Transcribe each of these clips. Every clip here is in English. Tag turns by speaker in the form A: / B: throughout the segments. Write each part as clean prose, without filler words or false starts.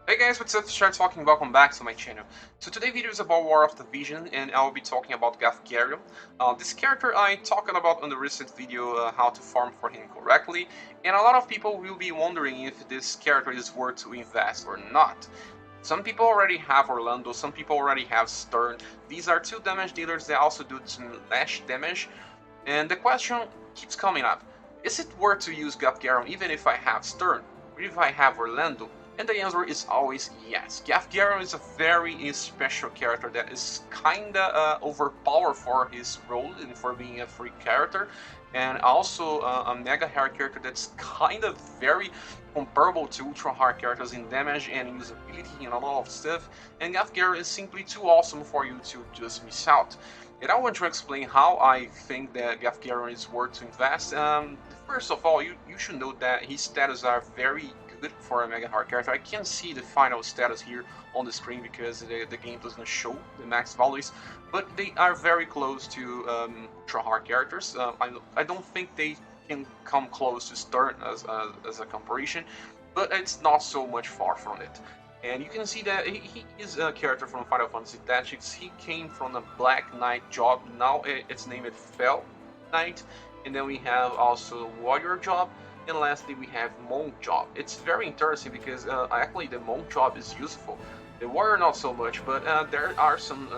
A: Hey guys, what's up? Talking. Welcome back to my channel. So today's video is about War of the Vision, and I'll be talking about Gaffgarion. This character I talked about on the recent video, how to farm for him correctly, and a lot of people will be wondering if this character is worth to invest or not. Some people already have Orlando, some people already have Stern. These are two damage dealers that also do some lash damage, and the question keeps coming up: is it worth to use Gaffgarion even if I have Stern, or if I have Orlando? And the answer is always yes. Gaffgarion is a very special character that is kinda overpowered for his role and for being a free character, and also a mega hard character that's kind of very comparable to ultra hard characters in damage and usability and a lot of stuff. And Gaffgarion is simply too awesome for you to just miss out. And I want to explain how I think that Gaffgarion is worth to invest. First of all, you should know that his stats are very good for a mega hard character. I can't see the final status here on the screen because the game doesn't show the max values, but they are very close to ultra hard characters. I don't think they can come close to Stern as a comparison, but it's not so much far from it. And you can see that he is a character from Final Fantasy Tactics. He came from a Black Knight job. Now it's named Fell Knight. And then we have also Warrior job. And lastly, we have Monk job. It's very interesting because actually the Monk job is useful. The Warrior not so much, but there are some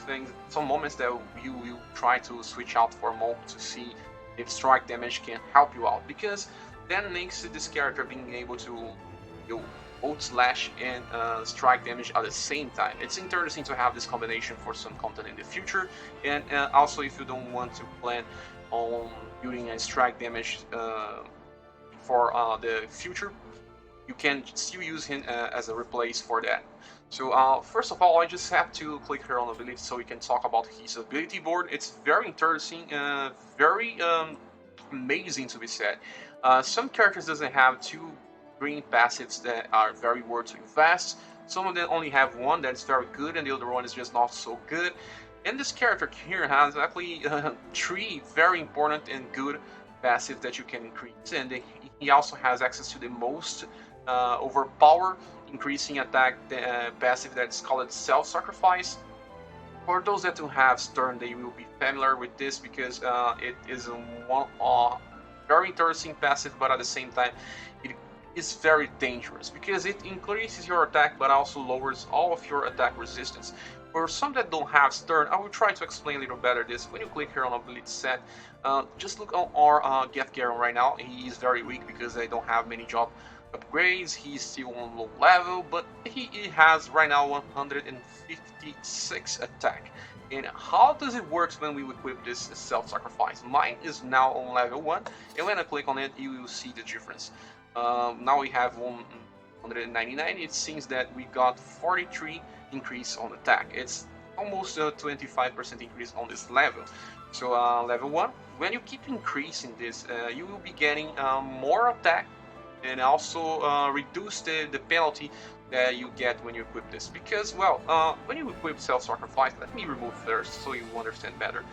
A: things, some moments that you will try to switch out for Monk to see if strike damage can help you out. Because that makes this character being able to both slash and strike damage at the same time. It's interesting to have this combination for some content in the future, and also if you don't want to plan on building a strike damage for the future, you can still use him as a replace for that. So first of all, I just have to click here on ability so we can talk about his ability board. It's very interesting, very amazing to be said. Some characters doesn't have two green passives that are very worth to invest. Some of them only have one that's very good and the other one is just not so good. And this character here has actually three very important and good passive that you can increase, and he also has access to the most overpower increasing attack passive that's called self-sacrifice. For those that don't have Stern, they will be familiar with this because it is a one very interesting passive, but at the same time it is very dangerous because it increases your attack but also lowers all of your attack resistance. For some that don't have Stern, I will try to explain a little better this. When you click here on ability set, just look on our Gaffgarion right now. He is very weak because I don't have many job upgrades. He's still on low level, but he has right now 156 attack. And how does it work when we equip this self-sacrifice? Mine is now on level 1, and when I click on it, you will see the difference. Now we have 199. It seems that we got 43 increase on attack. It's almost a 25% increase on this level. So level 1, when you keep increasing this, you will be getting more attack and also reduce the penalty that you get when you equip this. Because, well, when you equip self-sacrifice, let me remove first so you understand better.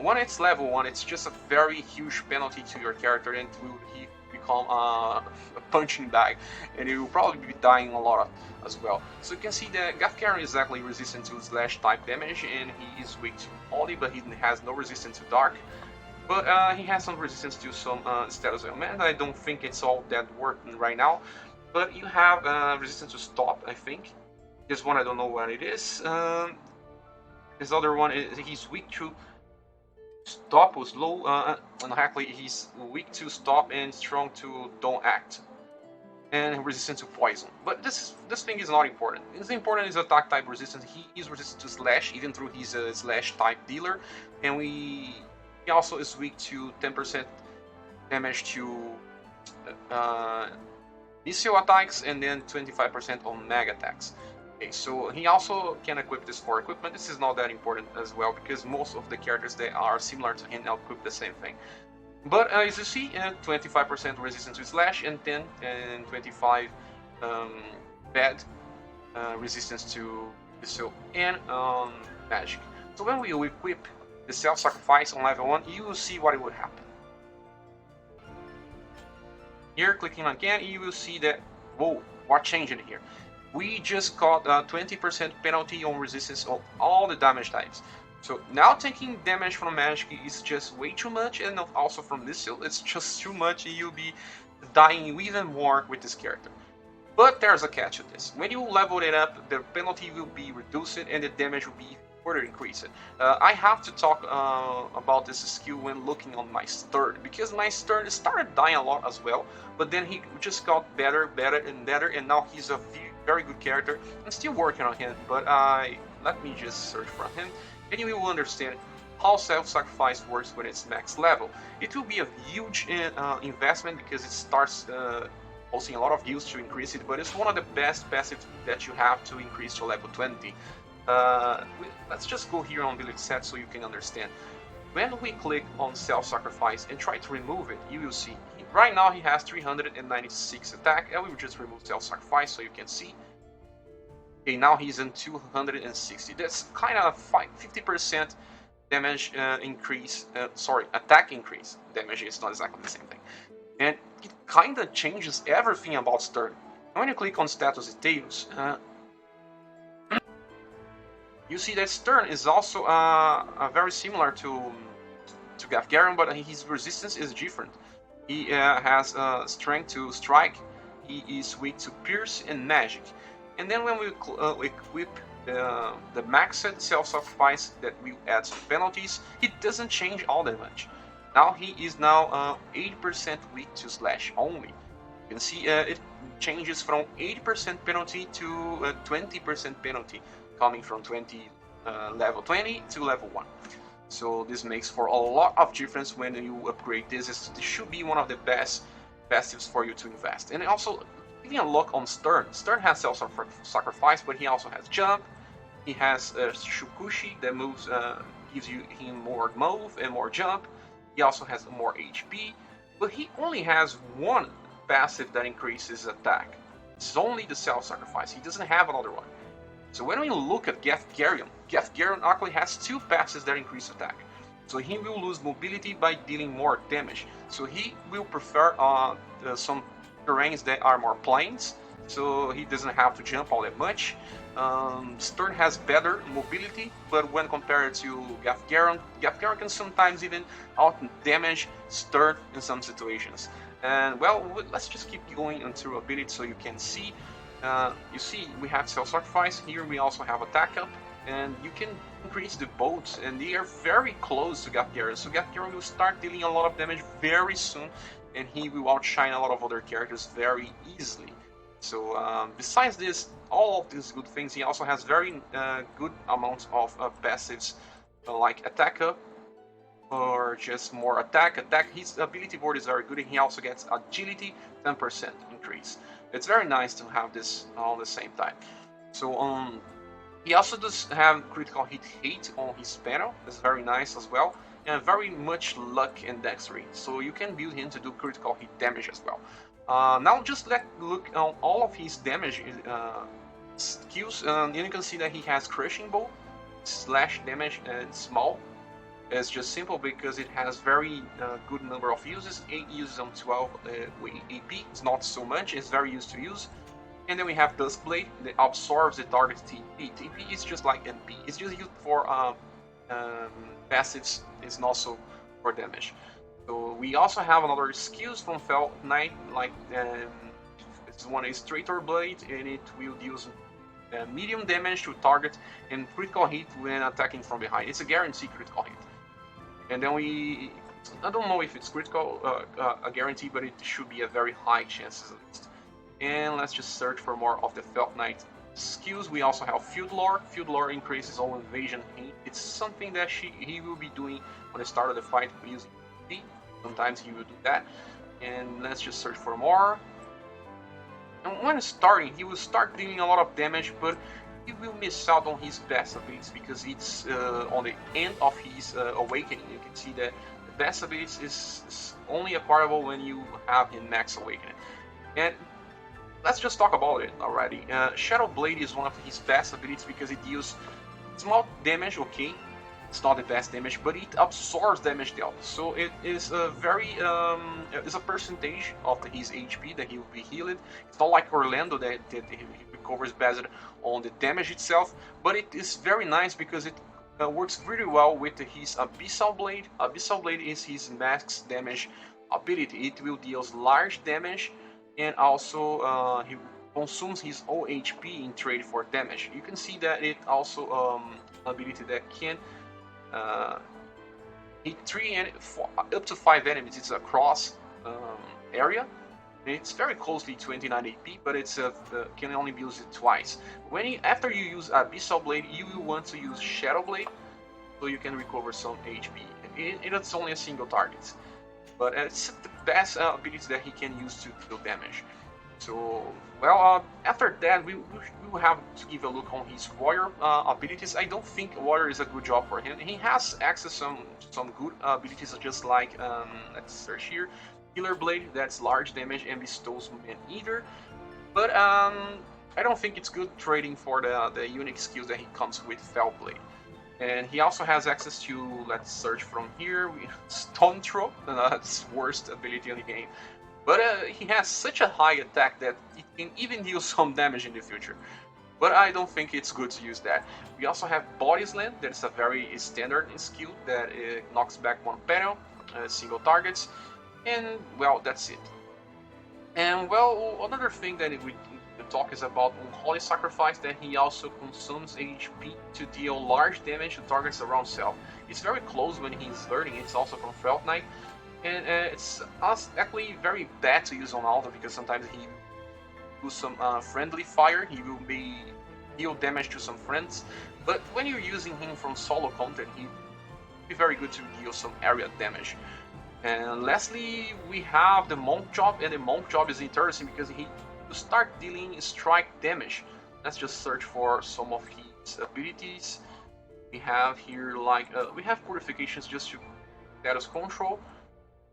A: When it's level 1, it's just a very huge penalty to your character, and it will become a punching bag, and it will probably be dying a lot as well. So you can see that Gaffgarion is exactly resistant to slash type damage, and he is weak to Holy, but he has no resistance to Dark. But he has some resistance to some status element. I don't think it's all that working right now. But you have resistance to Stop, I think. This one I don't know what it is. This other one, he's weak to Stop was low, and actually he's weak to Stop and strong to Don't Act, and resistant to Poison. But this thing is not important. What's important is attack type resistance. He is resistant to Slash, even through his Slash type dealer, and he also is weak to 10% damage to missile attacks and then 25% on mag attacks. Okay, so he also can equip this for equipment. This is not that important as well because most of the characters that are similar to him equip the same thing. But as you see, 25% resistance to slash and 10 and 25 bad resistance to missile and magic. So when we equip the self-sacrifice on level 1, you will see what it would happen. Here, clicking again, you will see that, whoa, what changed here? we just got a 20% penalty on resistance of all the damage types. So now taking damage from magic is just way too much, and also from missile, it's just too much, and you'll be dying even more with this character. But there's a catch to this. When you level it up, the penalty will be reduced and the damage will be further increased. I have to talk about this skill when looking on my Stern, because my Stern started dying a lot as well, but then he just got better, and now he's a very good character. I'm still working on him, but let me just search for him, and you will understand how self-sacrifice works when it's max level. It will be a huge investment because it starts posting a lot of use to increase it, but it's one of the best passives that you have to increase to level 20. Let's just go here on ability set so you can understand. When we click on self-sacrifice and try to remove it, you will see right now he has 396 attack, and we will just remove self-sacrifice so you can see. Okay, now he's in 260. That's kind of 50% damage increase, attack increase. Damage is not exactly the same thing. And it kind of changes everything about Stern. When you click on status details, you see that Stern is also very similar to Gaffgarion, but his resistance is different. He has strength to strike, he is weak to pierce and magic. And then when we equip the maxed self-sacrifice that will add some penalties, it doesn't change all that much. Now he is now 80% weak to slash only. You can see it changes from 80% penalty to 20% penalty, coming from level 20 to level 1. So this makes for a lot of difference when you upgrade this. This should be one of the best passives for you to invest. And also, giving a look on Stern. Stern has self-sacrifice, but he also has jump. He has Shukushi that moves, gives him more move and more jump. He also has more HP, but he only has one passive that increases attack. It's only the self-sacrifice. He doesn't have another one. So when we look at Gaffgarion actually has two passives that increase attack. So he will lose mobility by dealing more damage. So he will prefer some terrains that are more plains, so he doesn't have to jump all that much. Stern has better mobility, but when compared to Gaffgarion can sometimes even out-damage Stern in some situations. And well, let's just keep going until ability so you can see. You see, we have self-sacrifice. Here we also have attack up, and you can increase the bolts, and they are very close to Gaffgarion. So Gaffgarion will start dealing a lot of damage very soon, and he will outshine a lot of other characters very easily. So besides this, all of these good things, he also has very good amounts of passives like attack up, or just more attack. His ability board is very good, and he also gets agility 10% increase. It's very nice to have this all at the same time. So he also does have critical hit on his panel. It's very nice as well, and very much luck and dexterity. So you can build him to do critical hit damage as well. Now just look on all of his damage skills, and you can see that he has crushing blow, slash damage, and small. It's just simple because it has very good number of uses. 8 uses on 12 AP. It's not so much. It's very used to use. And then we have Duskblade that absorbs the target's TP. TP is just like MP. It's just used for passives. It's not so for damage. So we also have another skills from Fell Knight, like this one is Traitor Blade, and it will deal medium damage to target and critical hit when attacking from behind. It's a guaranteed critical hit. And then I don't know if it's critical, a guarantee, but it should be a very high chances at least. And let's just search for more of the Felt Knight skills. We also have Field Lore. Field Lore increases all invasion hit. It's something that he will be doing on the start of the fight using P. Sometimes he will do that. And let's just search for more. And when starting, he will start dealing a lot of damage, but he will miss out on his best abilities because it's on the end of his awakening. You can see that the best abilities is only acquirable when you have in max awakening. And let's just talk about it already. Shadow Blade is one of his best abilities because it deals small damage, okay. It's not the best damage, but it absorbs damage dealt. So it is a very is a percentage of his HP that he will be healed. It's not like Orlando that he recovers based on the damage itself, but it is very nice because it works really well with his Abyssal Blade. Abyssal Blade is his max damage ability. It will deal large damage, and also he consumes his OHP in trade for damage. You can see that it also ability that can hit 3 and up to 5 enemies. It's a cross area. It's very closely 29 AP, but it's can only be used twice. After you use Abyssal Blade, you will want to use Shadow Blade, so you can recover some HP. It's only a single target, but it's the best ability that he can use to deal damage. So, well, after that, we will have to give a look on his warrior abilities. I don't think warrior is a good job for him. He has access to some good abilities, just like let's search here. Killer Blade, that's large damage and bestows Man-Eater, but I don't think it's good trading for the unique skills that he comes with Fell Blade. And he also has access to, let's search from here, Stone Throw, that's worst ability in the game. But he has such a high attack that it can even deal some damage in the future. But I don't think it's good to use that. We also have Body Slam, that's a very standard skill that knocks back one panel, single targets. And, well, that's it. And, well, another thing that we talk is about Unholy Sacrifice, that he also consumes HP to deal large damage to targets around self. It's very close when he's learning. It's also from Felt Knight. And it's actually very bad to use on Aldo because sometimes he do some friendly fire. He will deal damage to some friends. But when you're using him from solo content, he'll be very good to deal some area damage. And lastly, we have the Monk Job, and the Monk Job is interesting because he will start dealing strike damage. Let's just search for some of his abilities. We have here we have purifications just to status control.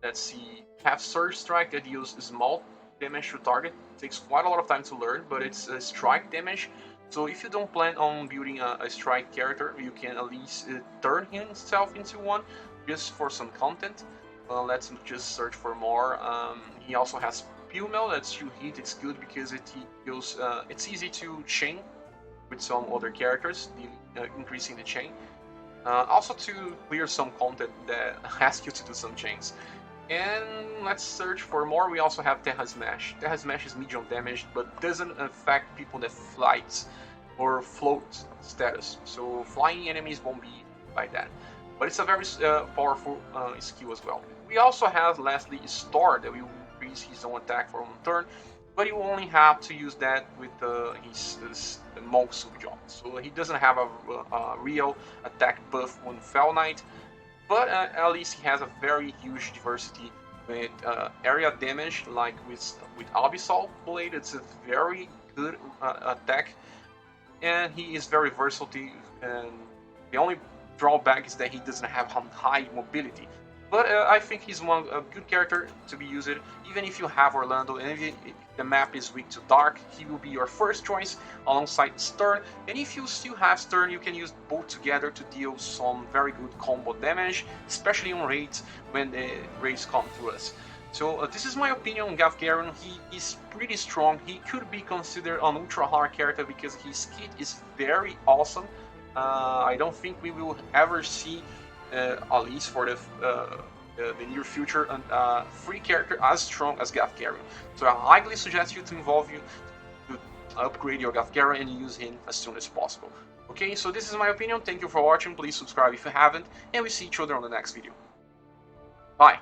A: Let's see, have Surge Strike that deals small damage to target. It takes quite a lot of time to learn, but it's strike damage. So if you don't plan on building a strike character, you can at least turn himself into one just for some content. Let's just search for more. He also has Peel-Mail, that's 2 hit. It's good because it's easy to chain with some other characters, increasing the chain. Also to clear some content that asks you to do some chains. And let's search for more. We also have Terra Smash. Terra Smash is medium damage, but doesn't affect people that flight or float status. So flying enemies won't be like that. But it's a very powerful skill as well. We also have, lastly, Star, that will increase his own attack for 1 turn, but you only have to use that with his Monk sub-job. So he doesn't have a real attack buff on Fell Knight, but at least he has a very huge diversity with area damage, like with Abyssal Blade. It's a very good attack, and he is very versatile, and the only drawback is that he doesn't have high mobility. But I think he's a good character to be used. Even if you have Orlando, and if the map is weak to Dark, he will be your first choice alongside Stern. And if you still have Stern, you can use both together to deal some very good combo damage, especially on raids when the raids come to us. So this is my opinion on Gaffgarion. He is pretty strong. He could be considered an ultra hard character because his kit is very awesome. I don't think we will ever see, at least for the near future, a free character as strong as Gaffgarion. So I highly suggest you to upgrade your Gaffgarion and use him as soon as possible. Okay, so this is my opinion. Thank you for watching. Please subscribe if you haven't, and we see each other on the next video. Bye.